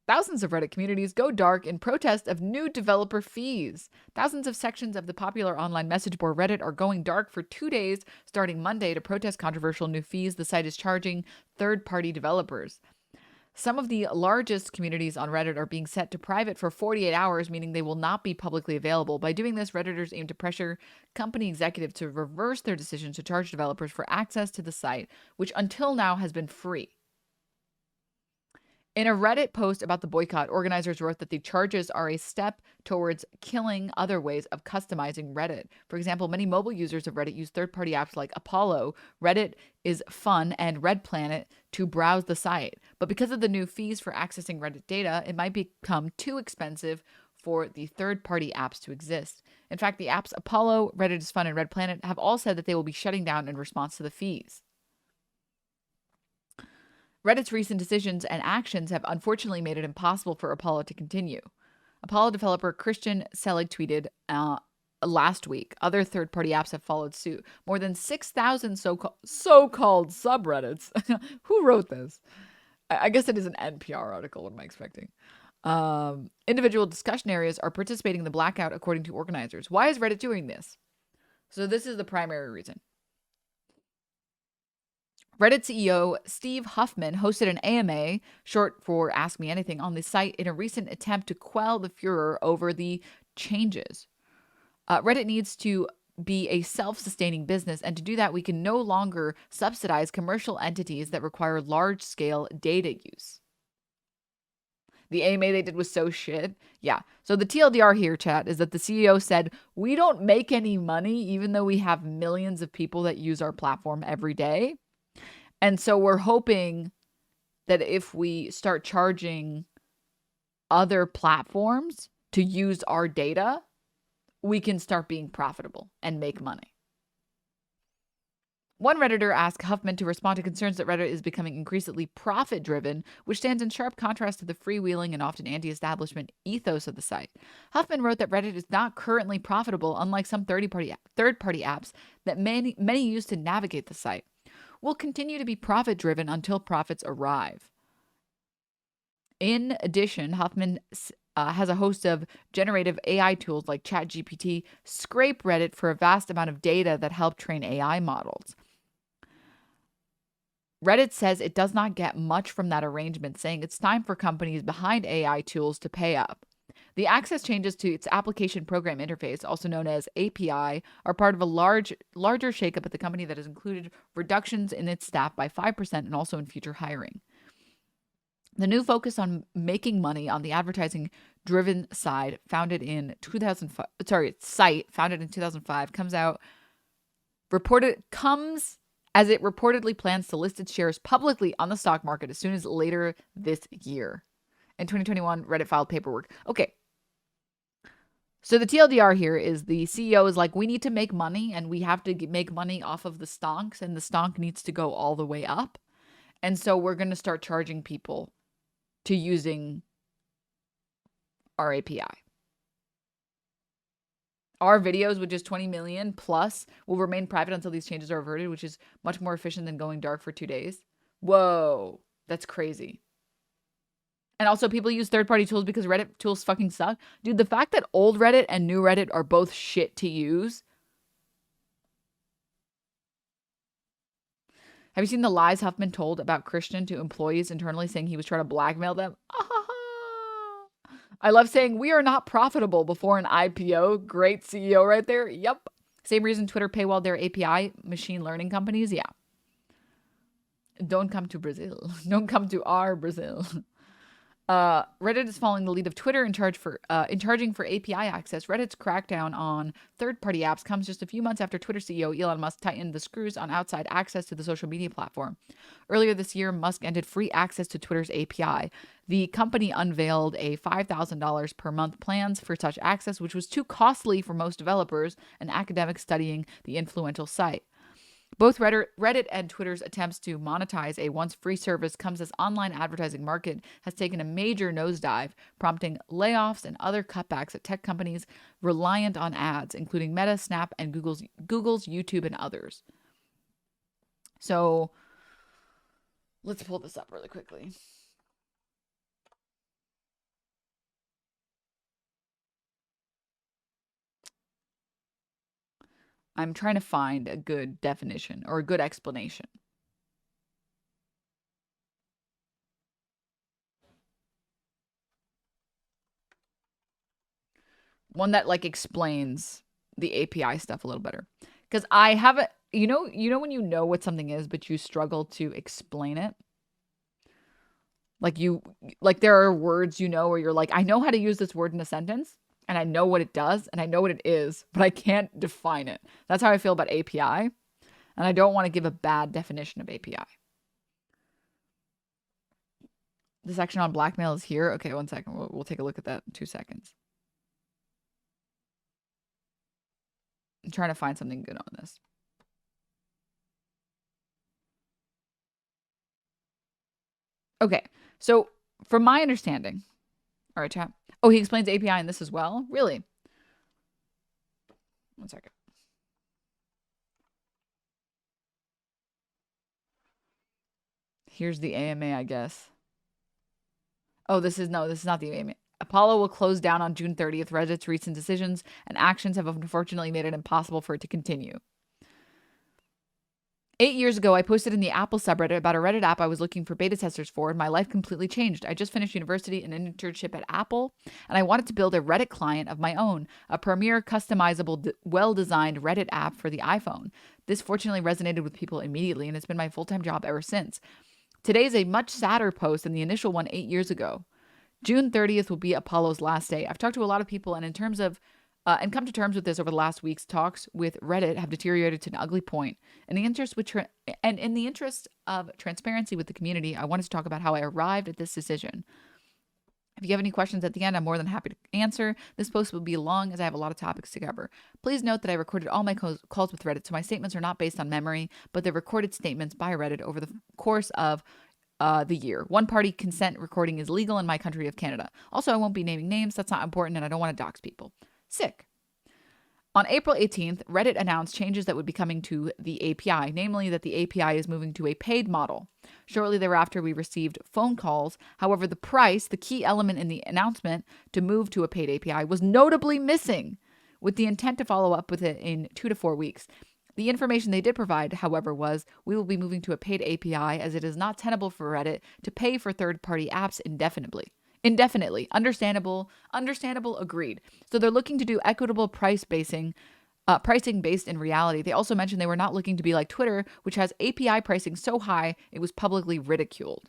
Thousands of Reddit communities go dark in protest of new developer fees. Thousands of sections of the popular online message board Reddit are going dark for 2 days starting Monday to protest controversial new fees the site is charging third-party developers. Some of the largest communities on Reddit are being set to private for 48 hours, meaning they will not be publicly available. By doing this, Redditors aim to pressure company executives to reverse their decision to charge developers for access to the site, which until now has been free. In a Reddit post about the boycott, organizers wrote that the charges are a step towards killing other ways of customizing Reddit. For example, many mobile users of Reddit use third-party apps like Apollo, Reddit is Fun, and Red Planet to browse the site. But because of the new fees for accessing Reddit data, it might become too expensive for the third-party apps to exist. In fact, the apps Apollo, Reddit is Fun, and Red Planet have all said that they will be shutting down in response to the fees. Reddit's recent decisions and actions have unfortunately made it impossible for Apollo to continue. Apollo developer Christian Selig tweeted last week, other third-party apps have followed suit. More than 6,000 so-called subreddits. Who wrote this? I guess it is an NPR article. What am I expecting? Individual discussion areas are participating in the blackout, according to organizers. Why is Reddit doing this? So this is the primary reason. Reddit CEO Steve Huffman hosted an AMA, short for Ask Me Anything, on the site in a recent attempt to quell the furor over the changes. Reddit needs to be a self-sustaining business, and to do that, we can no longer subsidize commercial entities that require large-scale data use. The AMA they did was so shit. Yeah. So the TLDR here, chat, is that the CEO said, we don't make any money, even though we have millions of people that use our platform every day. And so we're hoping that if we start charging other platforms to use our data, we can start being profitable and make money. One Redditor asked Huffman to respond to concerns that Reddit is becoming increasingly profit-driven, which stands in sharp contrast to the freewheeling and often anti-establishment ethos of the site. Huffman wrote that Reddit is not currently profitable, unlike some third-party apps that many use to navigate the site. Will continue to be profit-driven until profits arrive. In addition, Huffman has a host of generative AI tools like ChatGPT scrape Reddit for a vast amount of data that help train AI models. Reddit says it does not get much from that arrangement, saying it's time for companies behind AI tools to pay up. The access changes to its application program interface, also known as API, are part of a larger shakeup at the company that has included reductions in its staff by 5% and also in future hiring. The new focus on making money on the advertising-driven side, founded in 2005, comes as it reportedly plans to list its shares publicly on the stock market as soon as later this year. In 2021, Reddit filed paperwork. Okay. So the TLDR here is the CEO is like, we need to make money and we have to make money off of the stonks, and the stonk needs to go all the way up. And so we're going to start charging people to using our API. Our videos with just 20 million plus will remain private until these changes are averted, which is much more efficient than going dark for 2 days. Whoa, that's crazy. And also people use third-party tools because Reddit tools fucking suck. Dude, the fact that old Reddit and new Reddit are both shit to use. Have you seen the lies Huffman told about Christian to employees internally, saying he was trying to blackmail them? I love saying we are not profitable before an IPO. Great CEO right there. Yep. Same reason Twitter paywalled their API, machine learning companies. Yeah. Don't come to Brazil. Don't come to our Brazil. Reddit is following the lead of Twitter in charging for API access. Reddit's crackdown on third-party apps comes just a few months after Twitter CEO Elon Musk tightened the screws on outside access to the social media platform. Earlier this year, Musk ended free access to Twitter's API. The company unveiled a $5,000 per month plans for such access, which was too costly for most developers and academics studying the influential site. Both Reddit and Twitter's attempts to monetize a once free service comes as online advertising market has taken a major nosedive, prompting layoffs and other cutbacks at tech companies reliant on ads, including Meta, Snap, and Google's YouTube and others. So let's pull this up really quickly. I'm trying to find a good definition or a good explanation. One that like explains the API stuff a little better. Because I have a, when you know what something is, but you struggle to explain it. Like there are words, where you're like, I know how to use this word in a sentence and I know what it does and I know what it is, but I can't define it. That's how I feel about API. And I don't want to give a bad definition of API. The section on blackmail is here. Okay, 1 second. We'll take a look at that in 2 seconds. I'm trying to find something good on this. Okay, so from my understanding, all right, chat. Oh, he explains API in this as well? Really? 1 second. Here's the AMA, I guess. Oh, this is not the AMA. Apollo will close down on June 30th. Reddit's recent decisions and actions have unfortunately made it impossible for it to continue. 8 years ago, I posted in the Apple subreddit about a Reddit app I was looking for beta testers for, and my life completely changed. I just finished university and an internship at Apple, and I wanted to build a Reddit client of my own, a premier, customizable, well-designed Reddit app for the iPhone. This fortunately resonated with people immediately, and it's been my full-time job ever since. Today is a much sadder post than the initial one 8 years ago. June 30th will be Apollo's last day. I've talked to a lot of people, and in terms of and come to terms with this over the last week's talks with Reddit have deteriorated to an ugly point. In the interest of transparency with the community, I wanted to talk about how I arrived at this decision. If you have any questions at the end, I'm more than happy to answer. This post will be long as I have a lot of topics to cover. Please note that I recorded all my calls with Reddit, so my statements are not based on memory, but they're recorded statements by Reddit over the course of the year. One-party consent recording is legal in my country of Canada. Also, I won't be naming names. That's not important, and I don't want to dox people. Sick. On April 18th, Reddit announced changes that would be coming to the API, namely that the API is moving to a paid model. Shortly thereafter, we received phone calls. However, the price, the key element in the announcement to move to a paid API, was notably missing, with the intent to follow up with it in 2 to 4 weeks. The information they did provide, however, was we will be moving to a paid API as it is not tenable for Reddit to pay for third-party apps indefinitely. Understandable, agreed. So they're looking to do equitable pricing based in reality. They also mentioned they were not looking to be like Twitter, which has API pricing so high it was publicly ridiculed.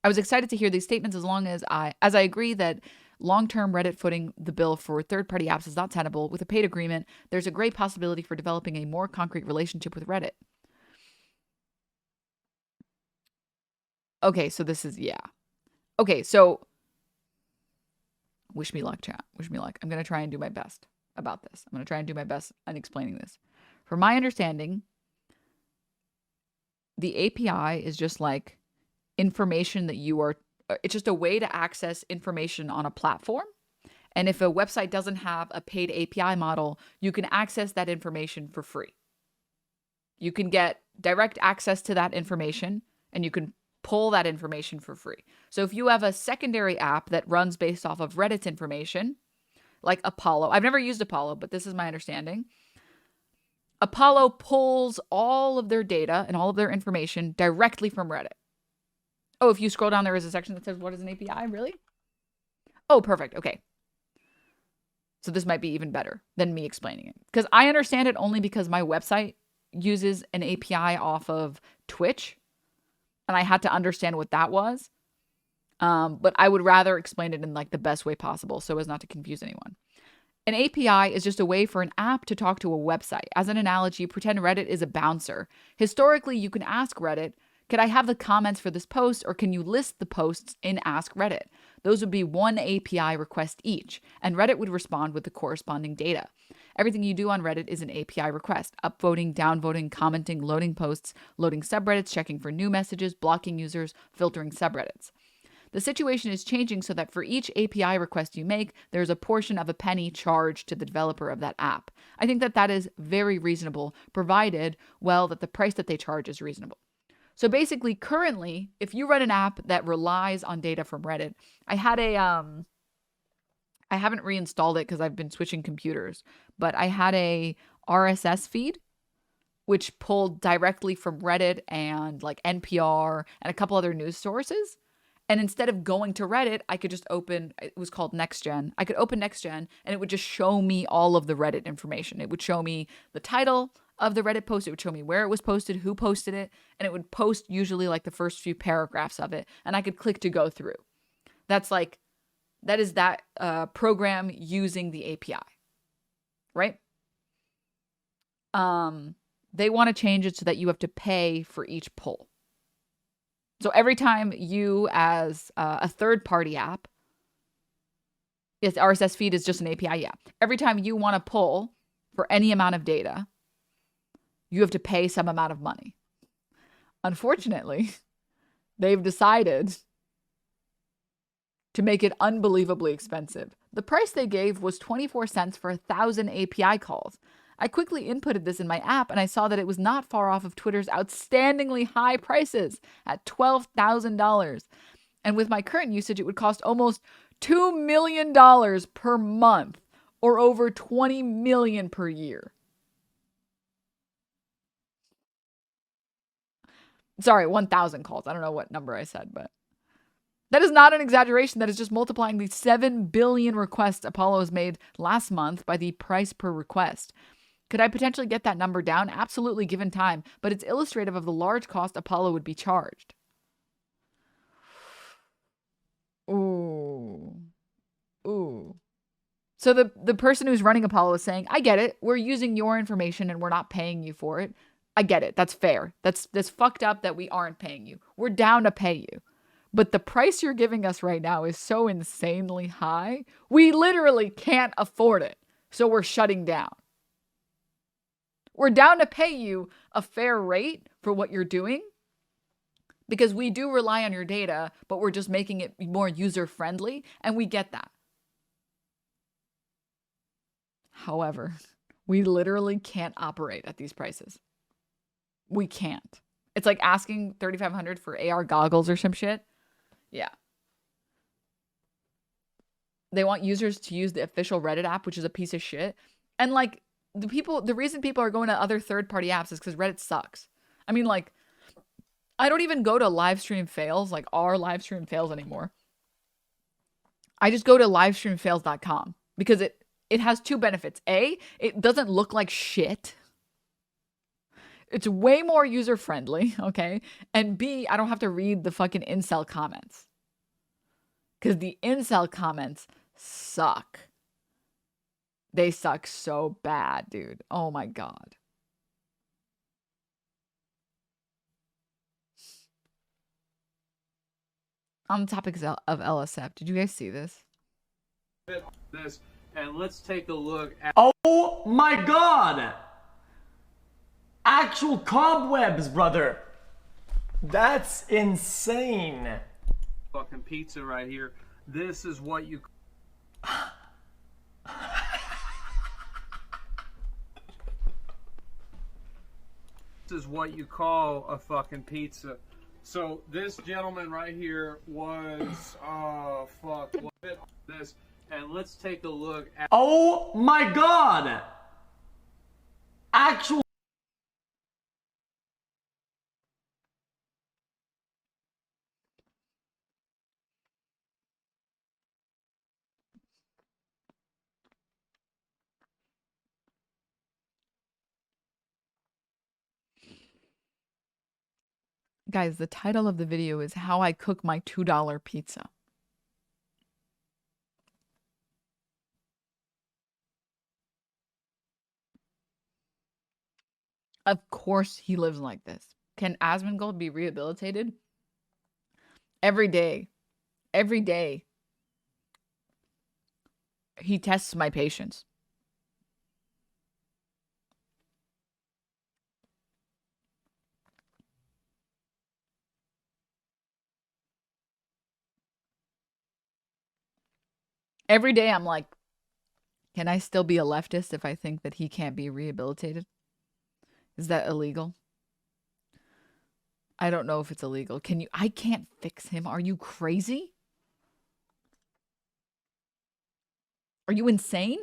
I was excited to hear these statements as I agree that long-term Reddit footing the bill for third-party apps is not tenable. With a paid agreement, there's a great possibility for developing a more concrete relationship with Reddit. Okay, so this is, yeah. Okay, so wish me luck, chat. Wish me luck. I'm going to try and do my best about this. I'm going to try and do my best on explaining this. From my understanding, the API is just like information that it's just a way to access information on a platform. And if a website doesn't have a paid API model, you can access that information for free. You can get direct access to that information and you can pull that information for free. So if you have a secondary app that runs based off of Reddit's information, like Apollo, I've never used Apollo, but this is my understanding. Apollo pulls all of their data and all of their information directly from Reddit. Oh, if you scroll down, there is a section that says, what is an API? Really? Oh, perfect. Okay. So this might be even better than me explaining it. Because I understand it only because my website uses an API off of Twitch. And I had to understand what that was. But I would rather explain it in like the best way possible so as not to confuse anyone. An API is just a way for an app to talk to a website. As an analogy, pretend Reddit is a bouncer. Historically, you can ask Reddit, could I have the comments for this post, or can you list the posts in Ask Reddit? Those would be one API request each, and Reddit would respond with the corresponding data. Everything you do on Reddit is an API request: upvoting, downvoting, commenting, loading posts, loading subreddits, checking for new messages, blocking users, filtering subreddits. The situation is changing so that for each API request you make, there's a portion of a penny charged to the developer of that app. I think that is very reasonable, provided, well, that the price that they charge is reasonable. So basically, currently, if you run an app that relies on data from Reddit, I had I haven't reinstalled it because I've been switching computers, but I had a RSS feed which pulled directly from Reddit and like NPR and a couple other news sources. And instead of going to Reddit, I could just open, it was called NextGen. I could open NextGen and it would just show me all of the Reddit information. It would show me the title of the Reddit post. It would show me where it was posted, who posted it, and it would post usually like the first few paragraphs of it. And I could click to go through. That is that program using the API, right? They want to change it so that you have to pay for each pull. So every time you, as a third-party app, yes, RSS feed is just an API, yeah. Every time you want to pull for any amount of data, you have to pay some amount of money. Unfortunately, they've decided to make it unbelievably expensive. The price they gave was 24 cents for 1,000 API calls. I quickly inputted this in my app and I saw that it was not far off of Twitter's outstandingly high prices at $12,000. And with my current usage, it would cost almost $2 million per month or over $20 million per year. Sorry, 1,000 calls. I don't know what number I said, but that is not an exaggeration. That is just multiplying the 7 billion requests Apollo has made last month by the price per request. Could I potentially get that number down? Absolutely, given time, but it's illustrative of the large cost Apollo would be charged. Ooh. So the person who's running Apollo is saying, I get it. We're using your information and we're not paying you for it. I get it. That's fair. That's fucked up that we aren't paying you. We're down to pay you. But the price you're giving us right now is so insanely high. We literally can't afford it. So we're shutting down. We're down to pay you a fair rate for what you're doing because we do rely on your data, but we're just making it more user-friendly, and we get that. However, we literally can't operate at these prices. We can't. It's like asking $3,500 for AR goggles or some shit. Yeah. They want users to use the official Reddit app, which is a piece of shit. And like, the reason people are going to other third-party apps is because Reddit sucks. I mean, like, I don't even go to Livestream Fails, like our Livestream Fails anymore. I just go to livestreamfails.com because it has two benefits. A, it doesn't look like shit. It's way more user-friendly, okay? And B, I don't have to read the fucking incel comments. Because the incel comments suck. They suck so bad, dude. Oh my God. On the topic of LSF, did you guys see this? And let's take a look at. Oh my God! Actual cobwebs, brother. That's insane. Fucking pizza right here. This is what you. This is what you call a fucking pizza. So this gentleman right here was fuck this, and let's take a look at. Oh my God! Actual. Guys, the title of the video is How I Cook My $2 Pizza. Of course he lives like this. Can Asmongold be rehabilitated? Every day. Every day. He tests my patience. Every day I'm like, can I still be a leftist if I think that he can't be rehabilitated? Is that illegal? I don't know if it's illegal. I can't fix him. Are you crazy? Are you insane?